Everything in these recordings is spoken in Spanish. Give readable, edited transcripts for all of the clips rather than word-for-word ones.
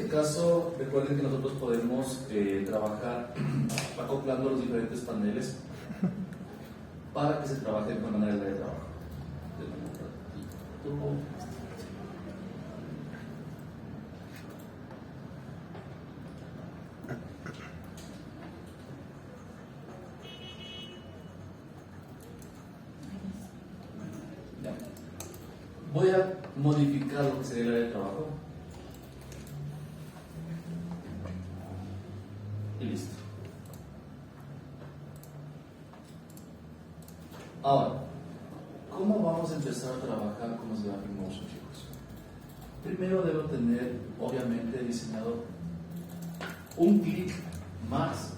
este caso, recuerden que nosotros podemos trabajar acoplando los diferentes paneles para que se trabaje con manera de trabajo. Voy a modificar lo que sería el área de trabajo. Y listo. Ahora, ¿cómo vamos a empezar a trabajar con los Graphic Motion, chicos? Primero debo tener, obviamente, diseñado un clic más.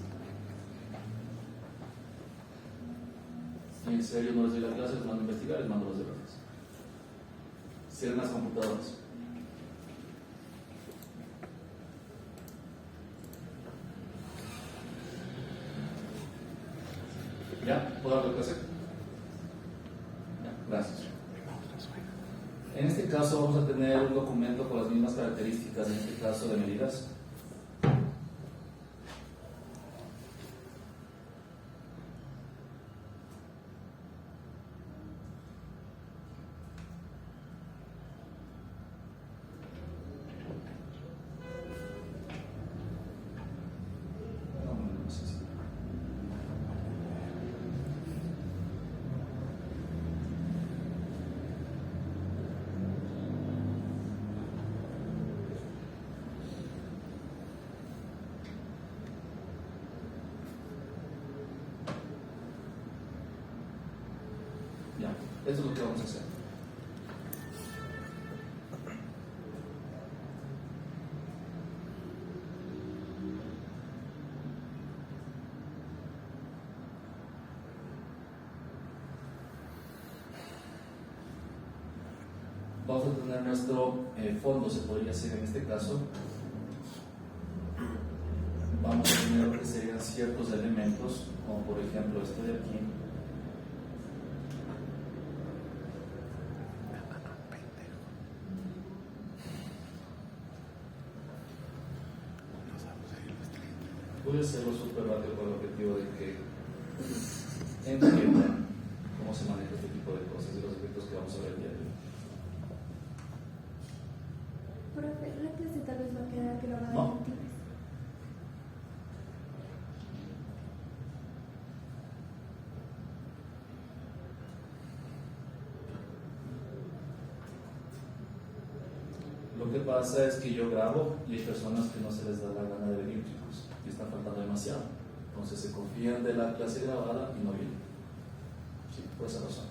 Si en serio no les doy la clase, les mando a investigar, les mando los deberes. Cierren las computadoras. ¿Ya? ¿Puedo dar la clase? Ya, gracias. En este caso vamos a tener un documento con las mismas características, en este caso de medidas. Eso es lo que vamos a hacer. Vamos a tener nuestro fondo, se podría hacer en este caso. Vamos a tener lo que serían ciertos elementos, como por ejemplo este de aquí. Voy a hacerlo súper rápido con el objetivo de que entiendan cómo se maneja este tipo de cosas y los efectos que vamos a ver el día de hoy. Profe, la clase tal vez va a quedar grabada ¿No? en Teams. Lo que pasa es que yo grabo y hay personas que no se les da la gana de venir, chicos, y están faltando demasiado. Entonces se confían de la clase grabada y no vienen. Sí, por esa razón.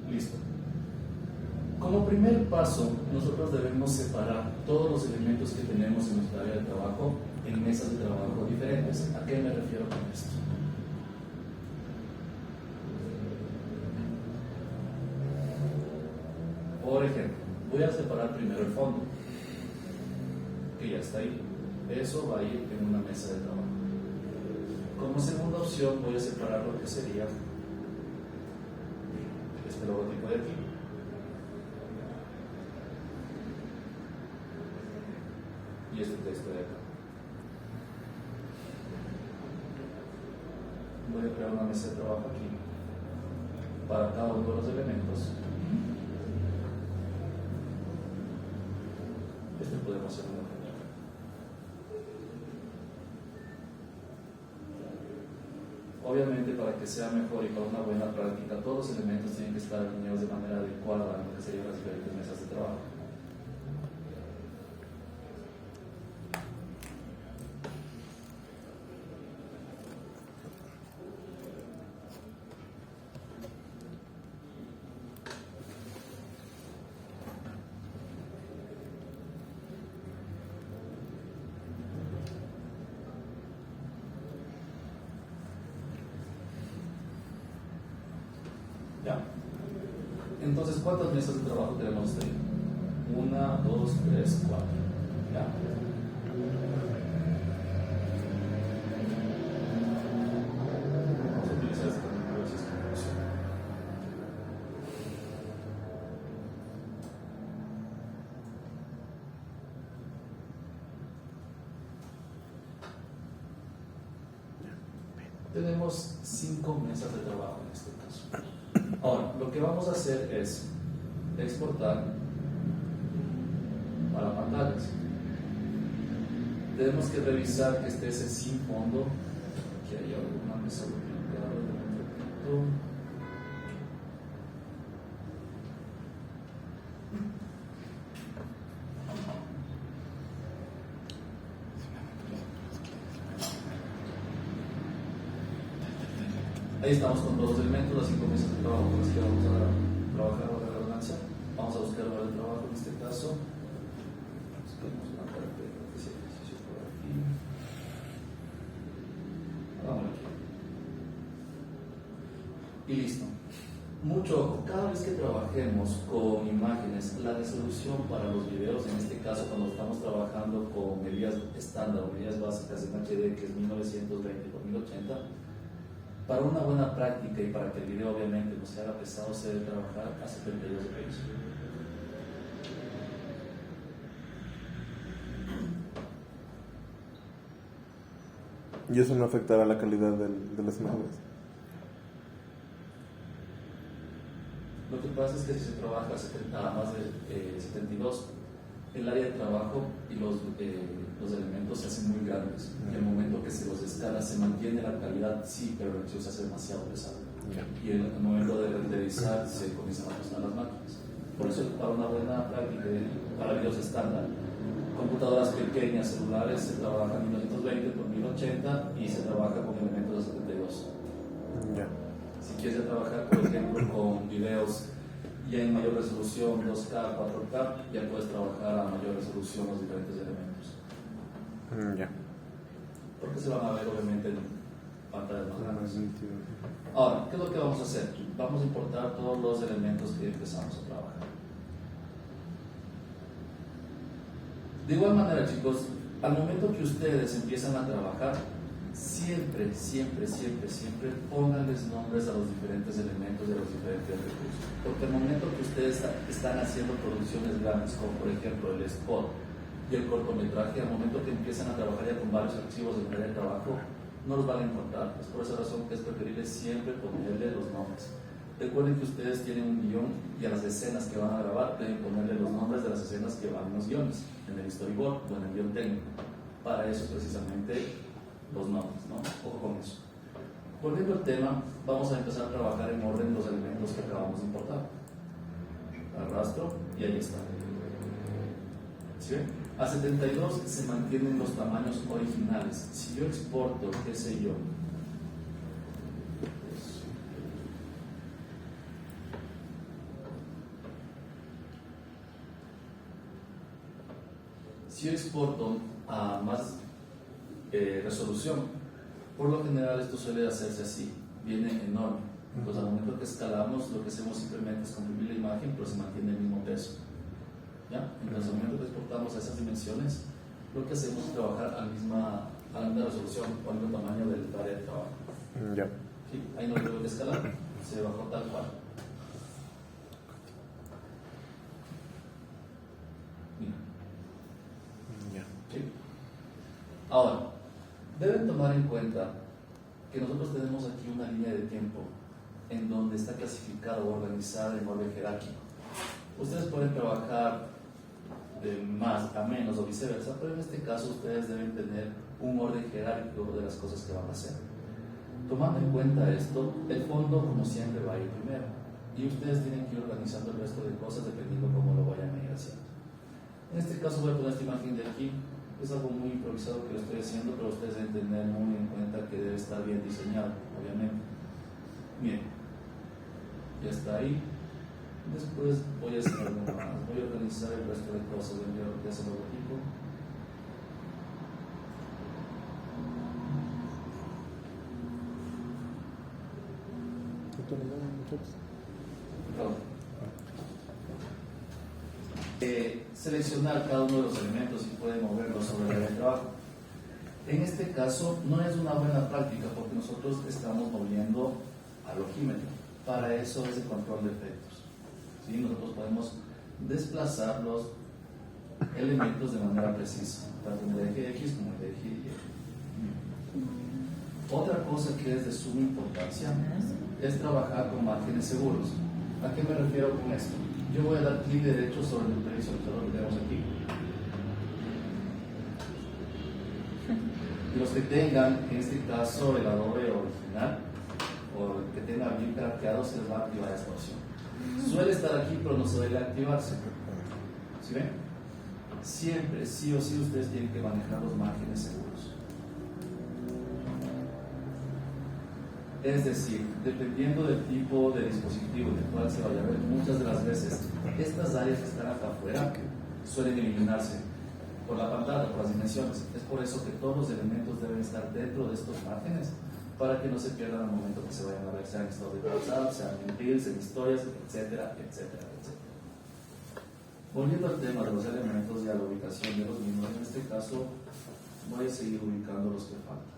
Listo. Como primer paso, nosotros debemos separar todos los elementos que tenemos en nuestra área de trabajo en mesas de trabajo diferentes. ¿A qué me refiero con esto? Por ejemplo, voy a separar primero el fondo, que ya está ahí. Eso va a ir en una mesa de trabajo. Como segunda opción, voy a separar lo que sería este logotipo de aquí. Y este texto de acá. Voy a crear una mesa de trabajo aquí para cada uno de los elementos. Este podemos hacer una primera. Obviamente, para que sea mejor y para una buena práctica, todos los elementos tienen que estar alineados de manera adecuada en lo que serían las diferentes mesas de trabajo. ¿Ya? Entonces, ¿cuántas mesas de trabajo tenemos este día? 1, 2, 3, 4. ¿Ya? Vamos a utilizar este camino para ver si esto funciona. Tenemos 5 mesas de trabajo en este caso. Ahora, lo que vamos a hacer es exportar para pantallas. Tenemos que revisar que esté ese sin fondo, que haya alguna mesa duplicada de momento. Ahí estamos con todos los elementos, las 5 mesas de trabajo con las que vamos a trabajar a la redundancia. Vamos a buscar lugar de trabajo en este caso. Busquemos una carpeta que sea ejercicio por aquí. Vamos aquí. Y listo. Mucho ojo, cada vez que trabajemos con imágenes, la resolución para los videos, en este caso cuando estamos trabajando con medidas estándar o medidas básicas en HD, que es 1920 por 1080, para una buena práctica y para que el video obviamente no se haga pesado, se debe trabajar a 72 frames. ¿Y eso no afectará la calidad de las imágenes? Lo que pasa es que si se trabaja a más de 72, el área de trabajo y los elementos se hacen muy grandes. Y al momento que se los escala, se mantiene la calidad, sí, pero el archivo se hace demasiado pesado. Y en el momento de renderizar se comienzan a ajustar las máquinas. Por eso, para una buena práctica, para videos estándar, computadoras pequeñas, celulares, se trabaja en 1920 por 1080 y se trabaja con elementos de 72. Si quieres trabajar, por ejemplo, con videos ya en mayor resolución, 2K, 4K, ya puedes trabajar a mayor resolución los diferentes elementos. Porque se van a ver obviamente en pantallas más grandes. Ahora, ¿qué es lo que vamos a hacer? Vamos a importar todos los elementos que empezamos a trabajar. De igual manera, chicos, al momento que ustedes empiezan a trabajar, siempre pónganles nombres a los diferentes elementos de los diferentes recursos. Porque al momento que ustedes están haciendo producciones grandes, como por ejemplo el spot y el cortometraje, al momento que empiezan a trabajar ya con varios archivos en el área de trabajo, no los van a encontrar. Es por esa razón que es preferible siempre ponerle los nombres. Recuerden que ustedes tienen un guión y a las escenas que van a grabar deben ponerle los nombres de las escenas que van en los guiones, en el storyboard o en el guión técnico. Para eso precisamente los nombres, ¿no? Ojo con eso. Volviendo al tema, vamos a empezar a trabajar en orden los elementos que acabamos de importar. Arrastro y ahí está. ¿Sí ven? A 72 se mantienen los tamaños originales. Si yo exporto, qué sé yo, si yo exporto a más resolución, por lo general esto suele hacerse así, viene enorme. Entonces al momento que escalamos, lo que hacemos simplemente es comprimir la imagen, pero se mantiene el mismo peso. ¿Ya? Entonces al momento que exportamos a esas dimensiones, lo que hacemos es trabajar a la misma resolución o al mismo tamaño del área de trabajo. ¿Sí? Ahí no debe de escalar, se bajó tal cual. ¿Sí? Ahora, deben tomar en cuenta que nosotros tenemos aquí una línea de tiempo en donde está clasificada o organizada en orden jerárquico. Ustedes pueden trabajar de más a menos o viceversa, pero en este caso ustedes deben tener un orden jerárquico de las cosas que van a hacer. Tomando en cuenta esto, el fondo como siempre va a ir primero y ustedes tienen que ir organizando el resto de cosas dependiendo cómo lo vayan a ir haciendo. En este caso voy a poner esta imagen de aquí. Es algo muy improvisado que lo estoy haciendo, pero ustedes deben tener muy en cuenta que debe estar bien diseñado, obviamente. Bien, ya está ahí. Después voy a hacer algo más. Voy a organizar el resto de cosas. Voy a enviar lo que hace el logotipo. Perdón. seleccionar cada uno de los elementos y puede moverlos sobre el área de trabajo. En este caso no es una buena práctica porque nosotros estamos moviendo al ojímetro. Para eso es el control de efectos. ¿Sí? Nosotros podemos desplazar los elementos de manera precisa, tanto en el eje X como en el eje Y. Otra cosa que es de suma importancia es trabajar con márgenes seguros. ¿A qué me refiero con esto? Yo voy a dar clic derecho sobre el previsualizador que tenemos aquí. Y los que tengan, en este caso, el Adobe original, o el que tenga bien craqueado, se les va a activar esta opción. Suele estar aquí, pero no suele activarse. ¿Sí ven? Siempre, sí o sí, ustedes tienen que manejar los márgenes seguros. Es decir, dependiendo del tipo de dispositivo del cual se vaya a ver, muchas de las veces estas áreas que están acá afuera suelen eliminarse por la pantalla, por las dimensiones. Es por eso que todos los elementos deben estar dentro de estos márgenes para que no se pierdan al momento que se vayan a ver, sean en estado de WhatsApp, sean en reels, en historias, etcétera, etcétera, etcétera. Volviendo al tema de los elementos y a la ubicación de los mismos, en este caso voy a seguir ubicando los que faltan.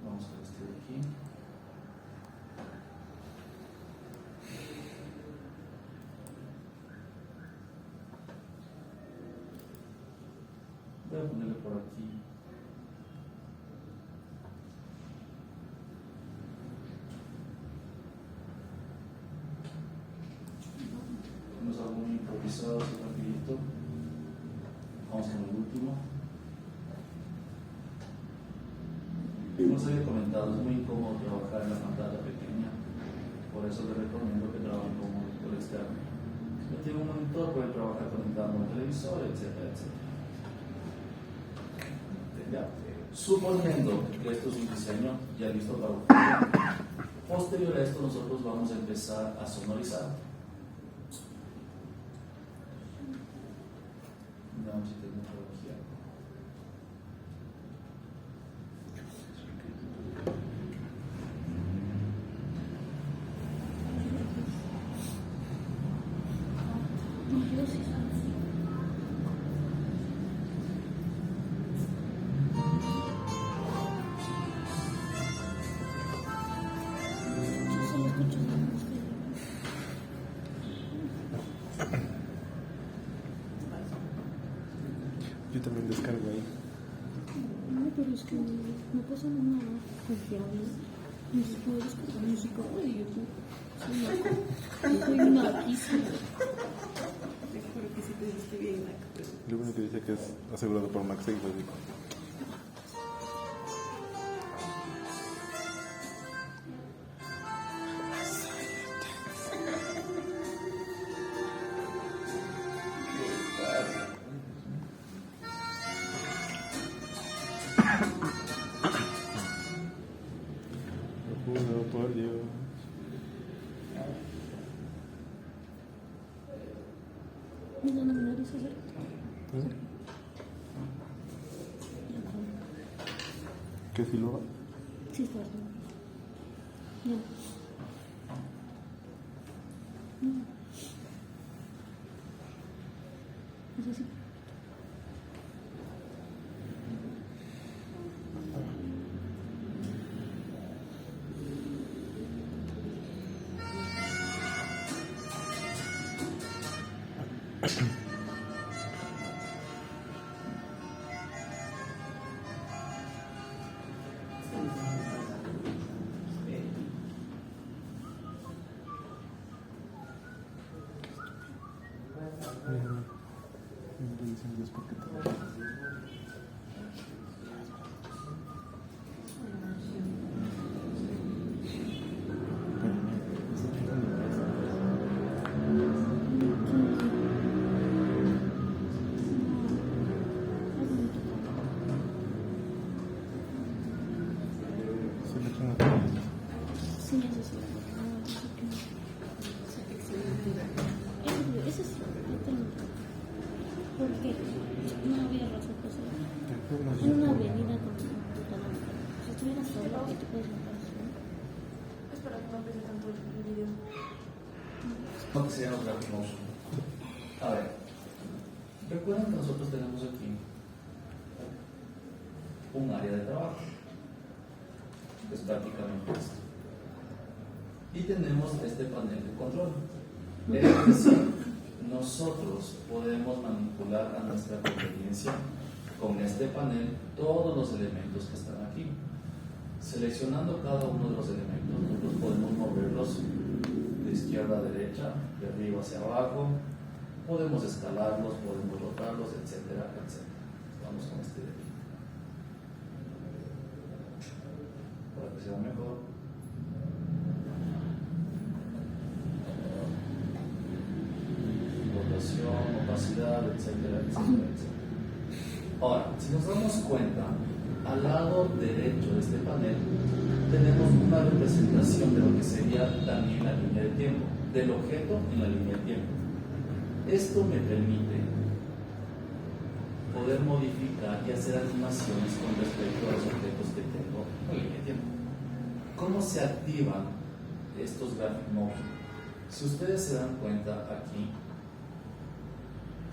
Vamos con este de aquí. Voy a ponerle por aquí. Tenemos algo muy improvisado, así rapidito. Vamos con el último. Como os había comentado, es muy incómodo trabajar en la pantalla pequeña, por eso les recomiendo que trabajen con un monitor externo. Si no tiene un monitor, pueden trabajar conectando un televisor, etcétera, etcétera. Ya. Suponiendo que esto es un diseño ya listo para utilizar, posterior a esto nosotros vamos a empezar a sonorizar. Veamos si tenemos por aquí algo. Yo también descargo ahí. No, pero es que no pasa nada confiable. Ni siquiera descargar música de YouTube. Soy una loquísima. Te juro que sí te diste bien, Mac. Lo único que dice que es asegurado por MagSafe. Lo juro por Dios. Mira, no me nariz acerca. ¿Qué si lo va? Sí, está bien. No. No. Es así. No le dicen Dios porque te Sí, eso sí. Eso sí, yo tengo. Porque no había razón por ser. En una avenida con tu computadora. Si estuvieras solo, ¿qué te puedes montar? Espera que no pese tanto el video. No que se llama Black Motion. A ver, recuerden que nosotros tenemos aquí un área de trabajo, que es prácticamente esto. Y tenemos este panel de control. Es decir, nosotros podemos manipular a nuestra conveniencia con este panel todos los elementos que están aquí. Seleccionando cada uno de los elementos, nosotros podemos moverlos de izquierda a derecha, de arriba hacia abajo, podemos escalarlos, podemos rotarlos, etcétera, etcétera. Vamos con este de aquí. Para que sea mejor. Rotación, opacidad, etcétera, etcétera, etcétera. Ahora, si nos damos cuenta, al lado derecho de este panel tenemos una representación de lo que sería también la línea de tiempo, del objeto en la línea de tiempo. Esto me permite poder modificar y hacer animaciones con respecto a los objetos que tengo en la línea de tiempo. ¿Cómo se activan estos graphic motion? Si ustedes se dan cuenta aquí,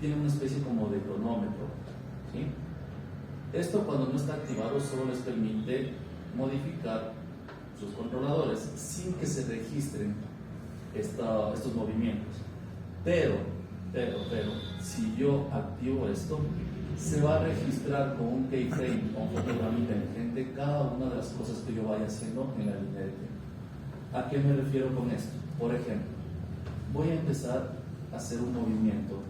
tiene una especie como de cronómetro, ¿sí? Esto cuando no está activado solo les permite modificar sus controladores sin que se registren estos movimientos. Pero, si yo activo esto, se va a registrar con un keyframe o un fotograma inteligente cada una de las cosas que yo vaya haciendo en la línea de tiempo. ¿A qué me refiero con esto? Por ejemplo, voy a empezar a hacer un movimiento,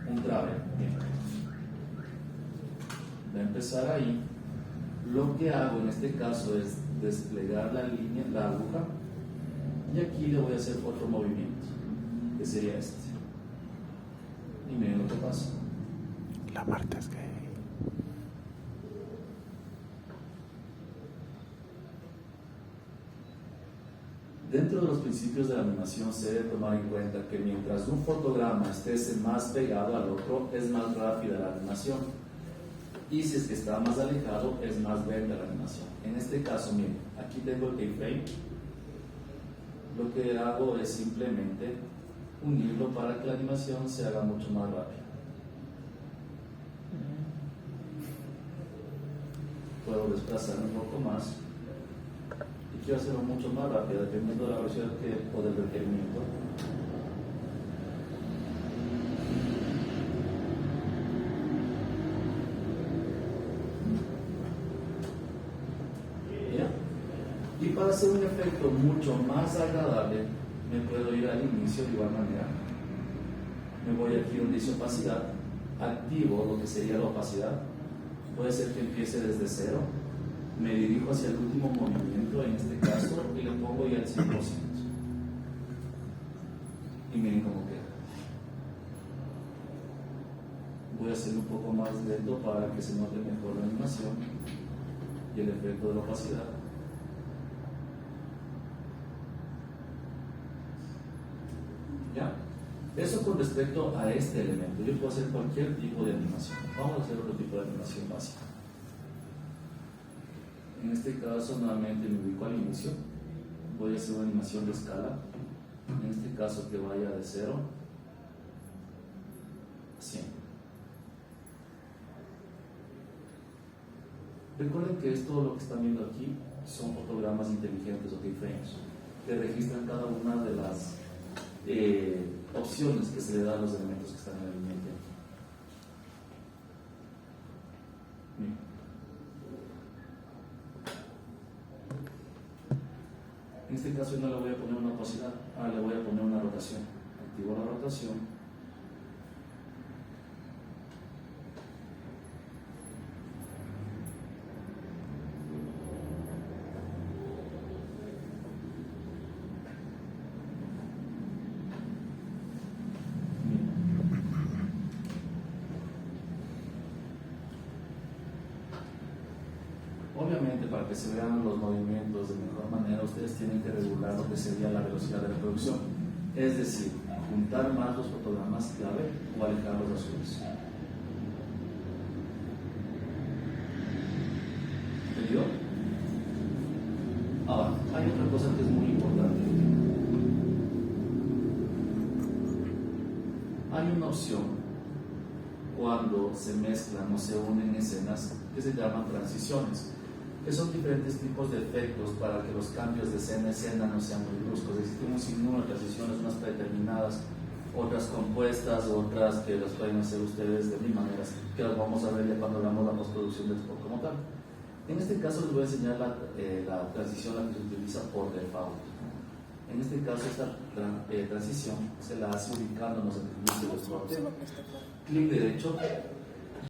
un travel. Bien. Voy a empezar ahí. Lo que hago en este caso es desplegar la línea, la aguja, y aquí le voy a hacer otro movimiento, que sería este. Y miren lo que pasa. La Marta es gay. Dentro de los principios de la animación se debe tomar en cuenta que mientras un fotograma esté más pegado al otro, es más rápida la animación. Y si es que está más alejado, es más lenta la animación. En este caso, miren, aquí tengo el keyframe. Lo que hago es simplemente unirlo para que la animación se haga mucho más rápida. Puedo desplazarme un poco más. Y quiero hacerlo mucho más rápido, dependiendo de la velocidad o del requerimiento. Y para hacer un efecto mucho más agradable, me puedo ir al inicio de igual manera. Me voy aquí donde dice opacidad, activo lo que sería la opacidad. Puede ser que empiece desde cero, me dirijo hacia el último movimiento, en este caso, y le pongo ya el 100%. Y miren cómo queda. Voy a hacerlo un poco más lento para que se note mejor la animación y el efecto de la opacidad. ¿Ya? Eso con respecto a este elemento. Yo puedo hacer cualquier tipo de animación. Vamos a hacer otro tipo de animación básica. En este caso, nuevamente me ubico al inicio. Voy a hacer una animación de escala. En este caso, que vaya de 0 a 100. Recuerden que esto, lo que están viendo aquí, son fotogramas inteligentes o keyframes que registran cada una de las opciones que se le dan a los elementos que están en el línea de tiempo. En este caso no le voy a poner una opacidad, ahora le voy a poner una rotación. Activo la rotación. Obviamente, para que se vean los movimientos de mejor manera, ustedes tienen que regular lo que sería la velocidad de reproducción. Es decir, juntar más los fotogramas clave o alejarlos de su vez. ¿Entendido? Ahora, hay otra cosa que es muy importante. hay una opción cuando se mezclan o se unen escenas que se llaman transiciones, que son diferentes tipos de efectos para que los cambios de escena a escena no sean muy bruscos. Existen un sinnúmero de transiciones, unas predeterminadas, otras compuestas, otras que las pueden hacer ustedes de mil maneras, que las vamos a ver ya cuando hagamos la postproducción del spot como tal. En este caso les voy a enseñar la transición la que se utiliza por default. En este caso esta transición se la hace ubicándonos en el inicio del corte. Clic derecho,